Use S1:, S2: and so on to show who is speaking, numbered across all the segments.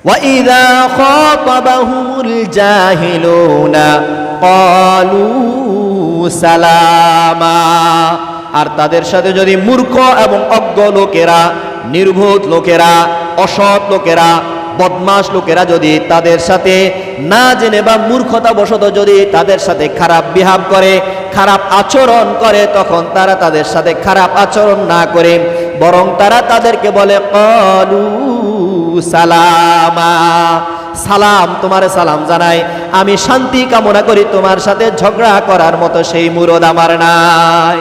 S1: وَإِذَا خَاطَبَهُمُ الْجَاهِلُونَ قَالُوا سَلَامًا। আর তাদের সাথে যদি মূর্খ এবং অজ্ঞ লোকেরা, নির্বোধ লোকেরা, অসৎ লোকেরা, বদমাশ লোকেরা যদি তাদের সাথে না জেনে বা মূর্খতাবশত যদি তাদের সাথে খারাপ বিহেভ করে, খারাপ আচরণ করে, তখন তারা তাদের সাথে খারাপ আচরণ না করে বরং তারা তাদেরকে বলে ক্বালু সালামা, সালাম, তোমারে সালাম জানাই, আমি শান্তি কামনা করি, তোমার সাথে ঝগড়া করার মতো সেই মুরদ আমার নাই।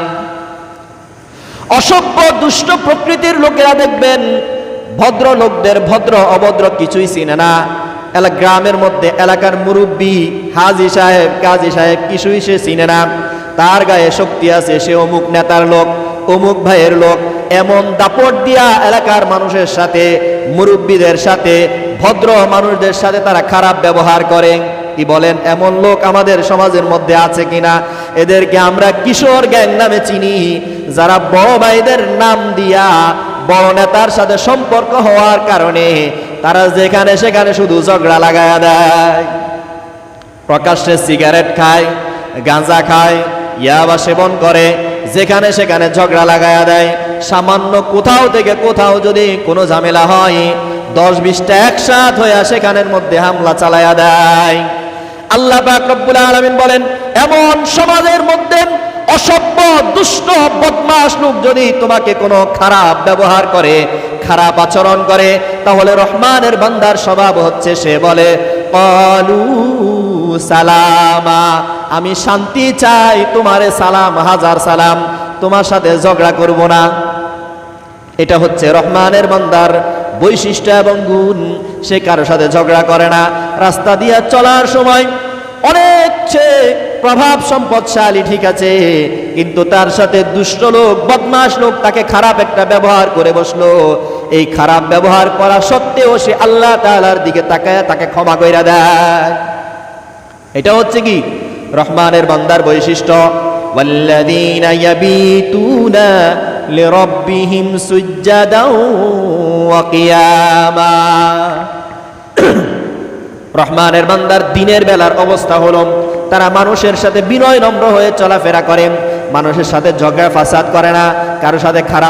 S1: অসভ্য দুষ্ট প্রকৃতির লোকেরা দেখবেন ভদ্র লোকদের ভদ্র অভদ্র কিছুই চিনে না। গ্রামের মধ্যে এলাকার মুরব্বী, হাজি সাহেব, কাজী সাহেব কিছুই সে চিনে না। তার গায়ে শক্তি আছে, সে অমুক নেতার লোক, অমুক ভাইয়ের লোক, এমন দাপট দিয়া এলাকার মানুষের সাথে, মুরব্বীদের সাথে, ভদ্র মানুষদের সাথে তারা খারাপ ব্যবহার করে। কি বলেন, এমন লোক আমাদের সমাজের মধ্যে আছে কিনা? এদেরকে আমরা কিশোর গ্যাং নামে চিনি, যারা বড় ভাইদের নাম দিয়া বড় নেতার সাথে সম্পর্ক হওয়ার কারণে তারা যেখানে সেখানে শুধু ঝগড়া লাগায়া দেয়। প্রকাশ্যে সিগারেট খায়, গাঁজা খায়, ইয়াবা সেবন করে, যেখানে সেখানে ঝগড়া লাগায়া দেয়। সামান্য কোথাও থেকে কোথাও যদি কোনো ঝামেলা হয়, 10-20টা একসাথ হইয়া সেখানের মধ্যে হামলা চালায়া দেয়। আল্লাহ পাক রব্বুল আলামিন বলেন, এমন সমাজের মধ্যে অসভ্য দুষ্ট বদমাশ লোক যদি তোমাকে কোনো খারাপ ব্যবহার করে, খারাপ আচরণ করে, তাহলে রহমানের বান্দার স্বভাব হচ্ছে সে বলে ক্বালু সালামা, আমি শান্তি চাই, তোমারে সালাম, হাজার সালাম, তোমার সাথে ঝগড়া করব না। এটা হচ্ছে রহমানের বান্দার বৈশিষ্ট্য এবং গুণ। সে কারো সাথে ঝগড়া করে না। রাস্তা দিয়ে চলার সময় অনেক সে প্রভাব সম্পদশালী, ঠিক আছে, কিন্তু তার সাথে দুষ্ট লোক, বদমাশ লোক তাকে খারাপ একটা ব্যবহার করে বসলো। এই খারাপ ব্যবহার করা সত্ত্বেও সে আল্লাহ তাআলার দিকে তাকায় তাকে ক্ষমা কইরা দেয়। এটা হচ্ছে কি রহমানের বান্দার বৈশিষ্ট্য। ওয়াল্লাযীনা ইয়াবিতুনা লিরাব্বিহিম সুজদাও ওয়া কিয়ামা। রহমানের বান্দার দিনের বেলার অবস্থা হলো তারা মানুষের সাথে বিনয় নম্র হয়ে চলাফেরা করেন, মানুষের সাথে ঝগড়া ফাসাদ করে না, কারোর সাথে খারাপ